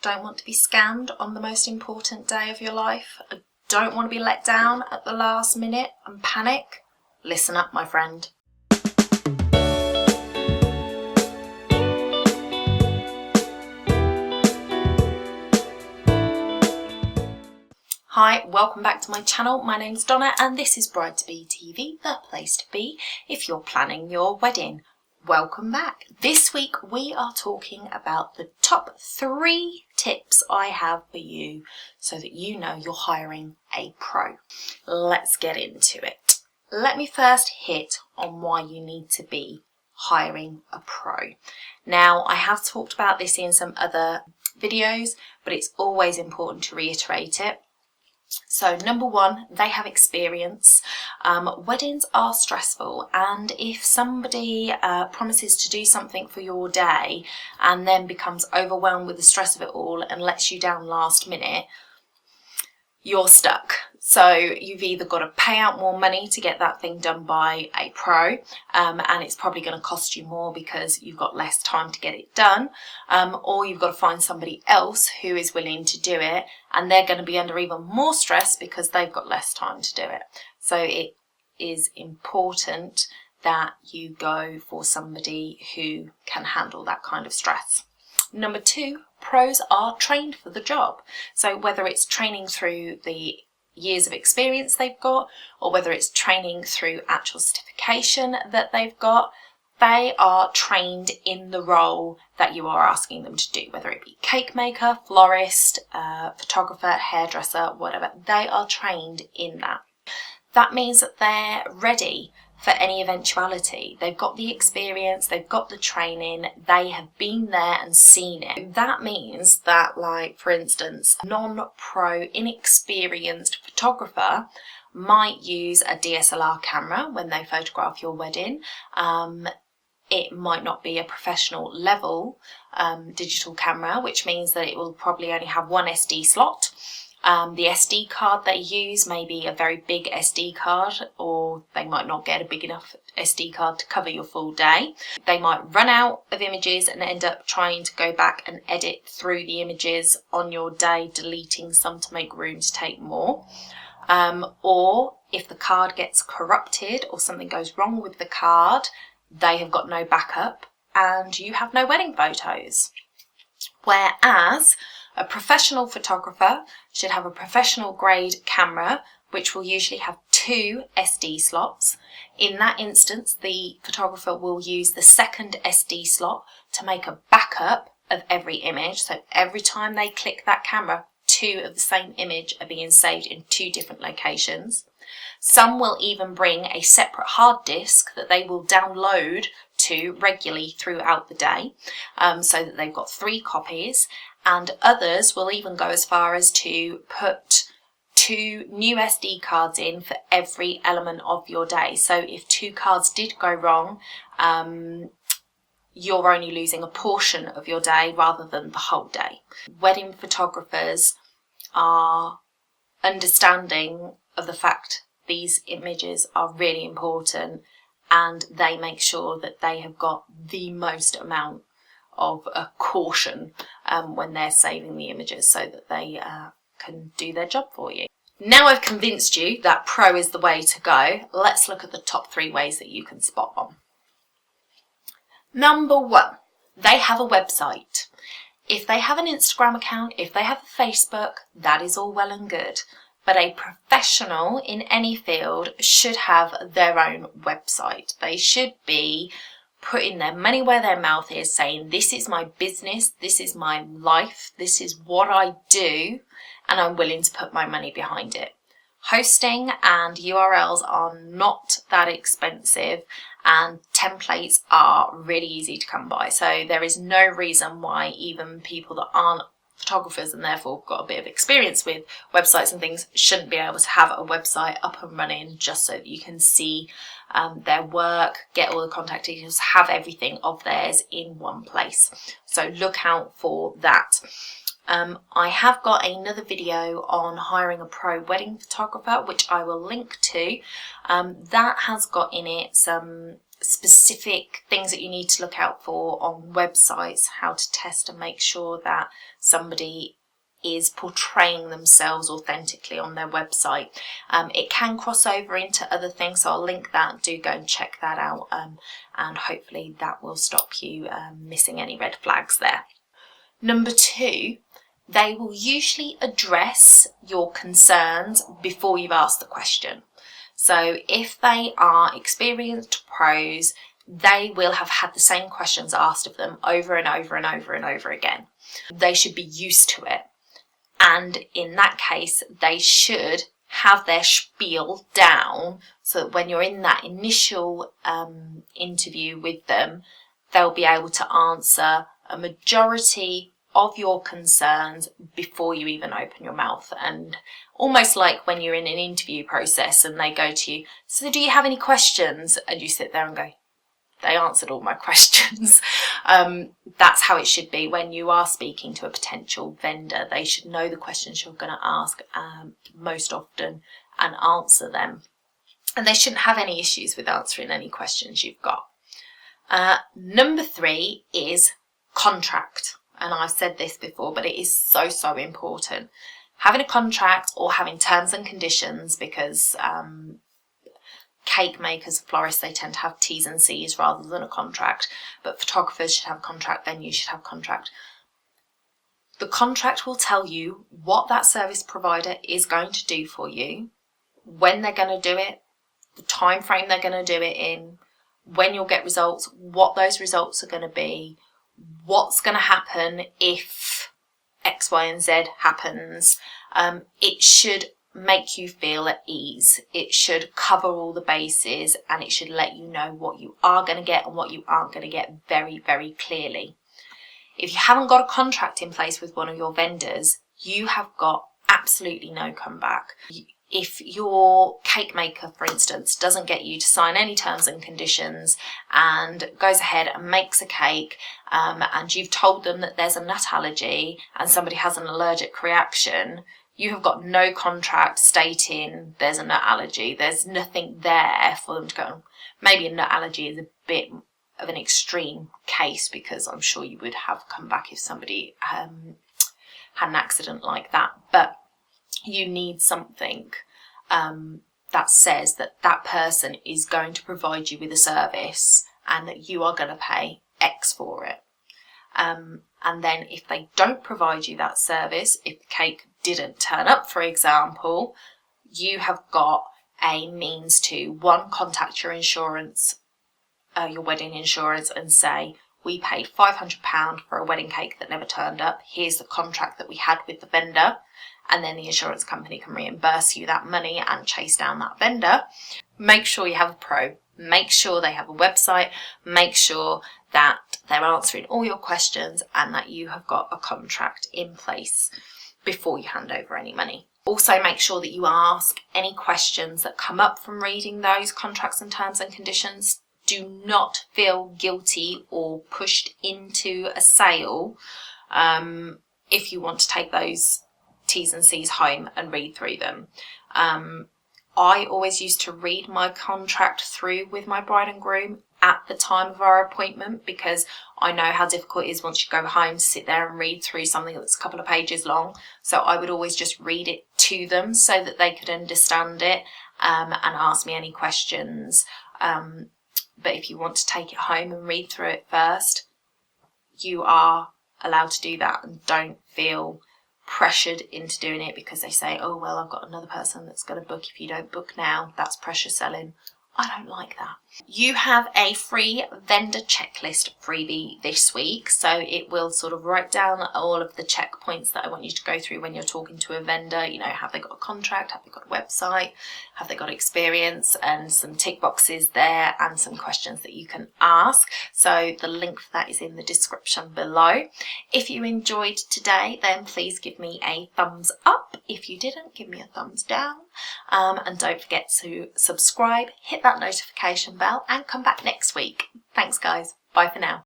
don't want to be scammed on the most important day of your life, don't want to be let down at the last minute and panic, listen up, my friend. Hi, welcome back to my channel. My name's Donna and this is Bride-to-Be TV, the place to be if you're planning your wedding. Welcome back. This week we are talking about the top 3 tips I have for you so that you know you're hiring a pro. Let's get into it. Let me first hit on why you need to be hiring a pro. Now, I have talked about this in some other videos, but it's always important to reiterate it. So number 1, they have experience. Weddings are stressful, and if somebody promises to do something for your day and then becomes overwhelmed with the stress of it all and lets you down last minute, you're stuck. So you've either got to pay out more money to get that thing done by a pro, and it's probably going to cost you more because you've got less time to get it done, or you've got to find somebody else who is willing to do it, and they're going to be under even more stress because they've got less time to do it. So it is important that you go for somebody who can handle that kind of stress. Number 2, pros are trained for the job. So whether it's training through the years of experience they've got, or whether it's training through actual certification that they've got, they are trained in the role that you are asking them to do, whether it be cake maker, florist, photographer, hairdresser, whatever. They are trained in that. That means that they're ready for any eventuality. They've got the experience, they've got the training, they have been there and seen it. That means that, like, for instance, a non-pro, inexperienced photographer might use a DSLR camera when they photograph your wedding. It might not be a professional level digital camera, which means that it will probably only have one SD slot. The SD card they use may be a very big SD card, or they might not get a big enough SD card to cover your full day. They might run out of images and end up trying to go back and edit through the images on your day, deleting some to make room to take more. Or if the card gets corrupted or something goes wrong with the card, they have got no backup and you have no wedding photos. Whereas a professional photographer should have a professional grade camera, which will usually have 2 SD slots. In that instance, the photographer will use the second SD slot to make a backup of every image. So every time they click that camera, 2 of the same image are being saved in 2 different locations. Some will even bring a separate hard disk that they will download to regularly throughout the day, so that they've got 3 copies. And others will even go as far as to put 2 new SD cards in for every element of your day. So if 2 cards did go wrong, you're only losing a portion of your day rather than the whole day. Wedding photographers are understanding of the fact these images are really important, and they make sure that they have got the most amount of a caution when they're saving the images so that they can do their job for you. Now I've convinced you that pro is the way to go, let's look at the top 3 ways that you can spot them. Number 1, they have a website. If they have an Instagram account, if they have a Facebook, that is all well and good. But a professional in any field should have their own website. They should be putting their money where their mouth is, saying, this is my business, this is my life, this is what I do, and I'm willing to put my money behind it. Hosting and URLs are not that expensive, and templates are really easy to come by. So there is no reason why even people that aren't photographers and therefore got a bit of experience with websites and things shouldn't be able to have a website up and running, just so that you can see their work, get all the contact details, have everything of theirs in one place. So look out for that. I have got another video on hiring a pro wedding photographer, which I will link to. That has got in it some specific things that you need to look out for on websites, how to test and make sure that somebody is portraying themselves authentically on their website. It can cross over into other things, so I'll link that. Do go and check that out, and hopefully that will stop you missing any red flags there. Number 2, they will usually address your concerns before you've asked the question. So if they are experienced pros, they will have had the same questions asked of them over and over and over and over again. They should be used to it. And in that case, they should have their spiel down so that when you're in that initial interview with them, they'll be able to answer a majority of your concerns before you even open your mouth. And almost like when you're in an interview process and they go to you, so do you have any questions? And you sit there and go, they answered all my questions. That's how it should be when you are speaking to a potential vendor. They should know the questions you're going to ask most often and answer them. And they shouldn't have any issues with answering any questions you've got. Number 3 is contract. And I've said this before, but it is so, so important. Having a contract or having terms and conditions, because cake makers, florists, they tend to have T's and C's rather than a contract, but photographers should have a contract, venues should have a contract. The contract will tell you what that service provider is going to do for you, when they're going to do it, the time frame they're going to do it in, when you'll get results, what those results are going to be, what's going to happen if X, Y, and Z happens. It should make you feel at ease. It should cover all the bases, and it should let you know what you are going to get and what you aren't going to get very, very clearly. If you haven't got a contract in place with one of your vendors, you have got absolutely no comeback. If your cake maker, for instance, doesn't get you to sign any terms and conditions and goes ahead and makes a cake, and you've told them that there's a nut allergy and somebody has an allergic reaction, you have got no contract stating there's a nut allergy. There's nothing there for them to go. Maybe a nut allergy is a bit of an extreme case, because I'm sure you would have come back if somebody had an accident like that. But you need something that says that that person is going to provide you with a service and that you are going to pay X for it. And then if they don't provide you that service, if the cake didn't turn up, for example, you have got a means to, 1, contact your insurance, your wedding insurance, and say, we paid £500 for a wedding cake that never turned up. Here's the contract that we had with the vendor. And then the insurance company can reimburse you that money and chase down that vendor. Make sure you have a pro. Make sure they have a website. Make sure that they're answering all your questions and that you have got a contract in place before you hand over any money. Also, make sure that you ask any questions that come up from reading those contracts and terms and conditions. Do not feel guilty or pushed into a sale if you want to take those T's and C's home and read through them. I always used to read my contract through with my bride and groom at the time of our appointment, because I know how difficult it is once you go home to sit there and read through something that's a couple of pages long. So I would always just read it to them so that they could understand it and ask me any questions. But if you want to take it home and read through it first, you are allowed to do that, and don't feel pressured into doing it because they say, oh, well, I've got another person that's going to book. If you don't book now, that's pressure selling. I don't like that. You have a free vendor checklist freebie this week, so it will sort of write down all of the checkpoints that I want you to go through when you're talking to a vendor. You know, have they got a contract? Have they got a website? Have they got experience? And some tick boxes there and some questions that you can ask. So the link for that is in the description below. If you enjoyed today, then please give me a thumbs up. If you didn't, give me a thumbs down. And don't forget to subscribe, hit that notification bell, and come back next week. Thanks, guys. Bye for now.